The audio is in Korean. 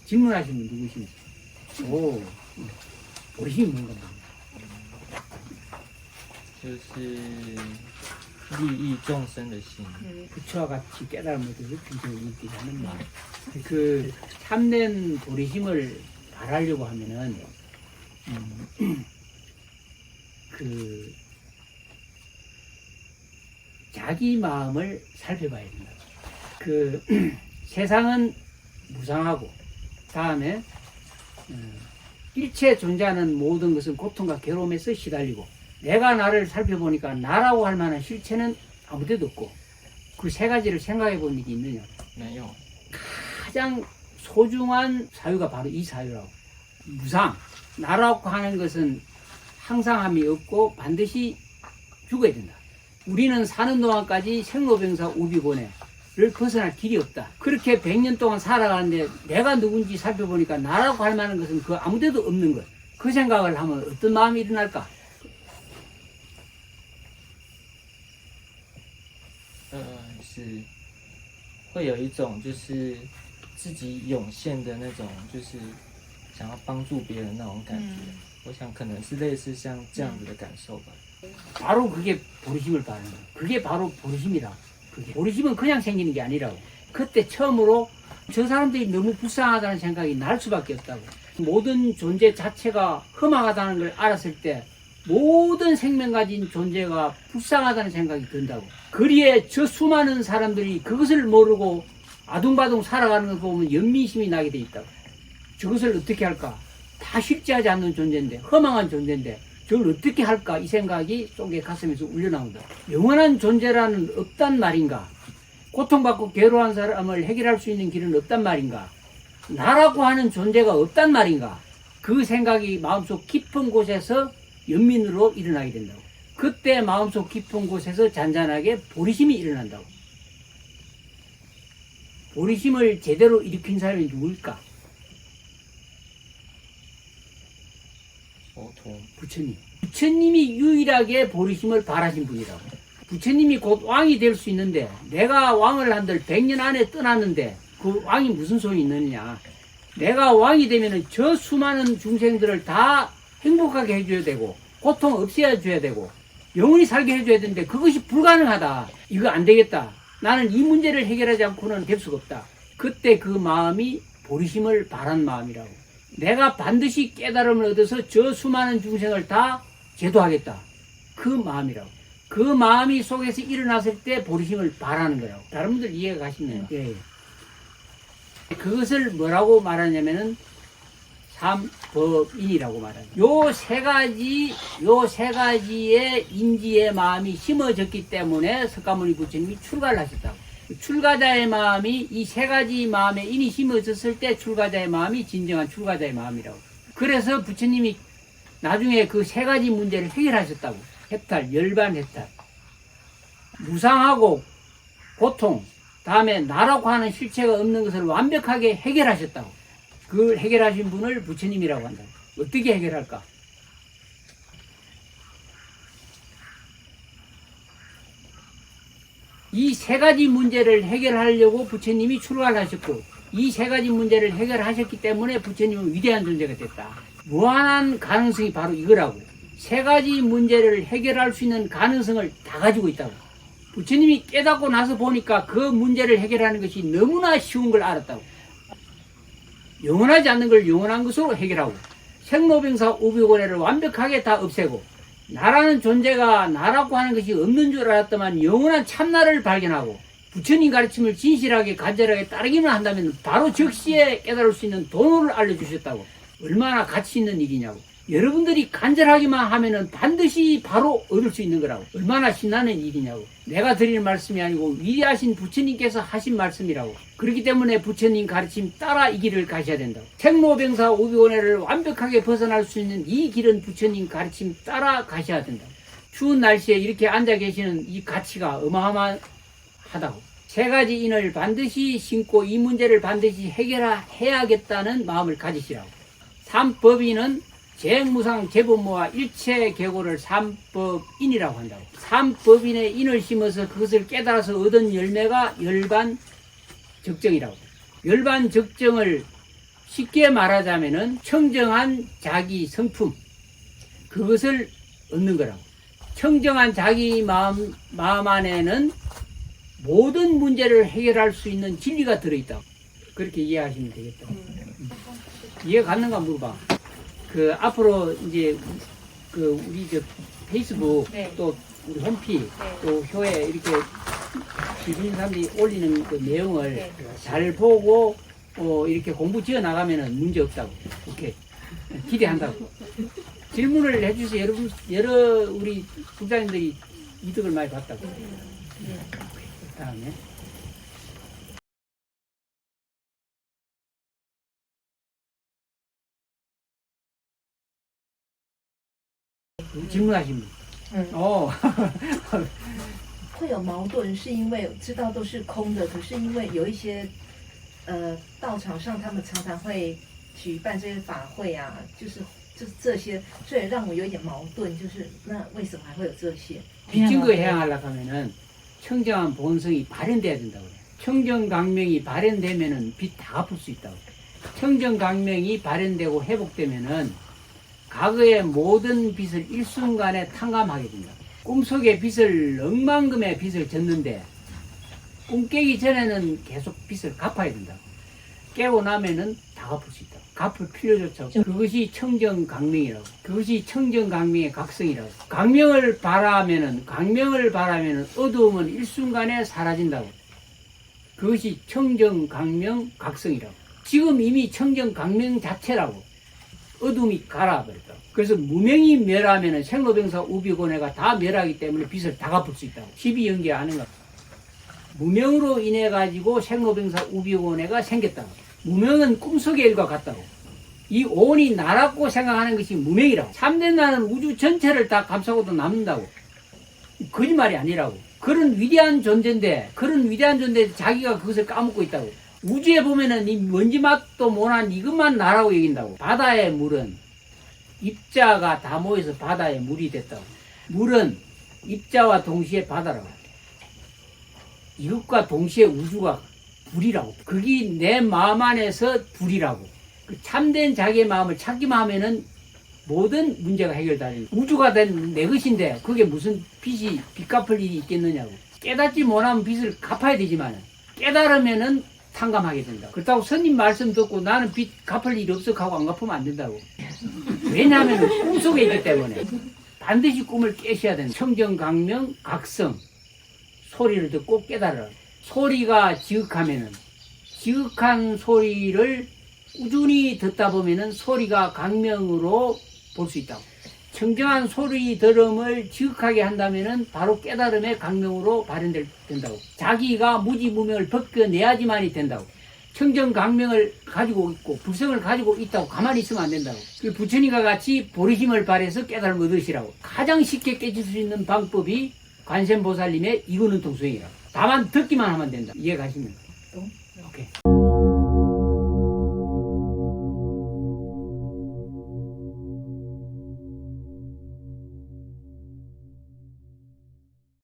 질문하신 분 누구십니까? 오, 보리심이 뭔가 모르겠어요. 就是利益众生的心。 부처와 같이 깨달음을 얻어서 중생을 인기하는 마음. 그 참된 보리심을 바라려고 하면은 그 자기 마음을 살펴봐야 된다. 그 세상은 무상하고 다음에 일체 존재하는 모든 것은 고통과 괴로움에서 시달리고 내가 나를 살펴보니까 나라고 할 만한 실체는 아무데도 없고 그 세 가지를 생각해 본 일이 있느냐? 没有。 가장 소중한 사유가 바로 이 사유라고. 무상. 나라고 하는 것은 항상함이 없고 반드시 죽어야 된다. 우리는 사는 동안까지 생로병사 우비고뇌를 벗어날 길이 없다. 그렇게 100년 동안 살아가는데 내가 누군지 살펴보니까 나라고 할 만한 것은 그 아무데도 없는 것. 그 생각을 하면 어떤 마음이 일어날까? 是会有一种就是自己涌现的那种，就是想要帮助别人那种感觉。我想可能是类似像这样子的感受吧。 바로 그게 보리심을 바라는 거야. 그게 바로 보리심이라. 그게 보리심은 그냥 생기는 게 아니라고. 그때 처음으로 저 사람들이 너무 불쌍하다는 생각이 날 수밖에 없다고. 모든 존재 자체가 험악하다는 걸 알았을 때 모든 생명 가진 존재가 불쌍하다는 생각이 든다고. 거리에 저 수많은 사람들이 그것을 모르고 아둥바둥 살아가는 걸 보면 연민심이 나게 돼 있다고. 저것을 어떻게 할까? 다 실제하지 않는 존재인데, 허망한 존재인데 저걸 어떻게 할까? 이 생각이 속에 가슴에서 울려나온다. 영원한 존재라는 없단 말인가? 고통받고 괴로워한 사람을 해결할 수 있는 길은 없단 말인가? 나라고 하는 존재가 없단 말인가? 그 생각이 마음속 깊은 곳에서 연민으로 일어나게 된다고. 그때 마음속 깊은 곳에서 잔잔하게 보리심이 일어난다고. 보리심을 제대로 일으킨 사람이 누구일까? 佛陀。 부처님. 부처님이 유일하게 보리심을 바라신 분이라고. 부처님이 곧 왕이 될 수 있는데 내가 왕을 한들 100년 안에 떠났는데 그 왕이 무슨 소용이 있느냐. 내가 왕이 되면은 저 수많은 중생들을 다 행복하게 해줘야 되고 고통 없이 해줘야 되고 영원히 살게 해줘야 되는데 그것이 불가능하다. 이거 안 되겠다. 나는 이 문제를 해결하지 않고는 될 수가 없다. 그때 그 마음이 보리심을 바란 마음이라고. 내가 반드시 깨달음을 얻어서 저 수많은 중생을 다 제도하겠다. 그 마음이라고. 그 마음이 속에서 일어났을 때 보리심을 바라는 거라고. 다른 분들 이해가 가시나요? 예. 그것을 뭐라고 말하냐면은 삼법인이라고 말하죠. 요 세 가지의 인지의 마음이 심어졌기 때문에 석가모니 부처님이 출가를 하셨다고. 출가자의 마음이 이 세 가지 마음에 인이 심어졌을 때 출가자의 마음이 진정한 출가자의 마음이라고. 그래서 부처님이 나중에 그 세 가지 문제를 해결하셨다고. 해탈, 열반 해탈. 무상하고 고통, 다음에 나라고 하는 실체가 없는 것을 완벽하게 해결하셨다고. 그걸 해결하신 분을 부처님이라고 한다. 어떻게 해결할까? 이 세 가지 문제를 해결하려고 부처님이 출가를 하셨고 이 세 가지 문제를 해결하셨기 때문에 부처님은 위대한 존재가 됐다. 무한한 가능성이 바로 이거라고. 세 가지 문제를 해결할 수 있는 가능성을 다 가지고 있다고. 부처님이 깨닫고 나서 보니까 그 문제를 해결하는 것이 너무나 쉬운 걸 알았다고. 영원하지 않는 걸 영원한 것으로 해결하고 생로병사 우비고뇌를 완벽하게 다 없애고 나라는 존재가 나라고 하는 것이 없는 줄 알았더만 영원한 참나를 발견하고 부처님 가르침을 진실하게 간절하게 따르기만 한다면 바로 즉시에 깨달을 수 있는 도를 알려주셨다고. 얼마나 가치 있는 일이냐고. 여러분들이 간절하기만 하면은 반드시 바로 얻을 수 있는 거라고. 얼마나 신나는 일이냐고. 내가 드리는 말씀이 아니고 위대하신 부처님께서 하신 말씀이라고. 그렇기 때문에 부처님 가르침 따라 이 길을 가셔야 된다고. 생로병사 우비고뇌를 완벽하게 벗어날 수 있는 이 길은 부처님 가르침 따라 가셔야 된다고. 추운 날씨에 이렇게 앉아 계시는 이 가치가 어마어마하다고. 세 가지 인을 반드시 심고 이 문제를 반드시 해결해야겠다는 마음을 가지시라고. 삼법인은 재무상 재본모와 일체 계고를 삼법인이라고 한다고. 삼법인의 인을 심어서 그것을 깨달아서 얻은 열매가 열반적정이라고. 열반적정을 쉽게 말하자면은 청정한 자기 성품, 그것을 얻는 거라고. 청정한 자기 마음 안에는 모든 문제를 해결할 수 있는 진리가 들어있다. 그렇게 이해하시면 되겠다. 이해 갔는가 물어봐. 그 앞으로 이제 그 우리 저 페이스북 네. 또 우리 홈피 네. 또 효에 이렇게 기빈 사람들이 올리는 그 내용을 네. 잘 보고 이렇게 공부 지어 나가면은 문제 없다고. 오케이. 기대한다고. 질문을 해주세요. 여러분, 여러 우리 국장님들이 이득을 많이 봤다고. 다음에. 질문하신 분. 会有矛盾，是因为知道都是空的，可是因为有一些道场上他们常常会举办这些法会啊，就是这些，所以让我有一点矛盾，就是那为什么还会有这些？ 비증거 해양하려고 하면은 청정한 본성이 발현돼야 된다고 그래. 청정강명이 발현되면은 빛 다 갚을 수 있다고. 청정강명이 발현되고 회복되면은 과거의 모든 빛을 일순간에 탕감하게 된다. 꿈속에 빛을 억만금의 빛을 졌는데 꿈 깨기 전에는 계속 빛을 갚아야 된다. 깨고 나면은 다 갚을 수 있다. 갚을 필요조차 없다. 그것이 청정강명이라고. 그것이 청정강명의 각성이라고. 강명을 바라면은 어두움은 일순간에 사라진다고. 그것이 청정강명 각성이라고. 지금 이미 청정강명 자체라고. 어둠이 가라버렸다. 그래서 무명이 멸하면은 생로병사 우비고뇌가 다 멸하기 때문에 빛을 다 갚을 수 있다고. 12연계 아는가? 무명으로 인해 가지고 생로병사 우비고뇌가 생겼다고. 무명은 꿈속의 일과 같다고. 이 온이 나라고 생각하는 것이 무명이라고. 참된 나는 우주 전체를 다 감싸고도 남는다고. 거짓말이 아니라고. 그런 위대한 존재인데 자기가 그것을 까먹고 있다고. 우주에 보면은 이 먼지 맛도 못한 이것만 나라고 여긴다고. 바다의 물은 입자가 다 모여서 바다의 물이 됐다고. 물은 입자와 동시에 바다라고. 이것과 동시에 우주가 불이라고. 그게 내 마음 안에서 불이라고. 그 참된 자기의 마음을 찾기만 하면은 모든 문제가 해결되는. 우주가 된 내 것인데 그게 무슨 빛이 빚 갚을 일이 있겠느냐고. 깨닫지 못하면 빚을 갚아야 되지만 깨달으면은 탕감하게 된다. 그렇다고 스님 말씀 듣고 나는 빚 갚을 일이 없어 하고 안 갚으면 안 된다고. 왜냐하면 꿈속에 있기 때문에 반드시 꿈을 깨셔야 된다. 청정강명 각성 소리를 듣고 깨달으라. 소리가 지극하면은 지극한 소리를 꾸준히 듣다 보면은 소리가 강명으로 볼 수 있다고. 청정한 소리 들음을 지극하게 한다면은 바로 깨달음의 강명으로 발현된다고. 자기가 무지무명을 벗겨내야지만이 된다고. 청정강명을 가지고 있고 불성을 가지고 있다고 가만히 있으면 안 된다고. 부처님과 같이 보리심을 발해서 깨달음을 얻으시라고. 가장 쉽게 깨질 수 있는 방법이 관세음보살님의 이구는 통수행이라고. 다만 듣기만 하면 된다. 이해 가시면. 오케이.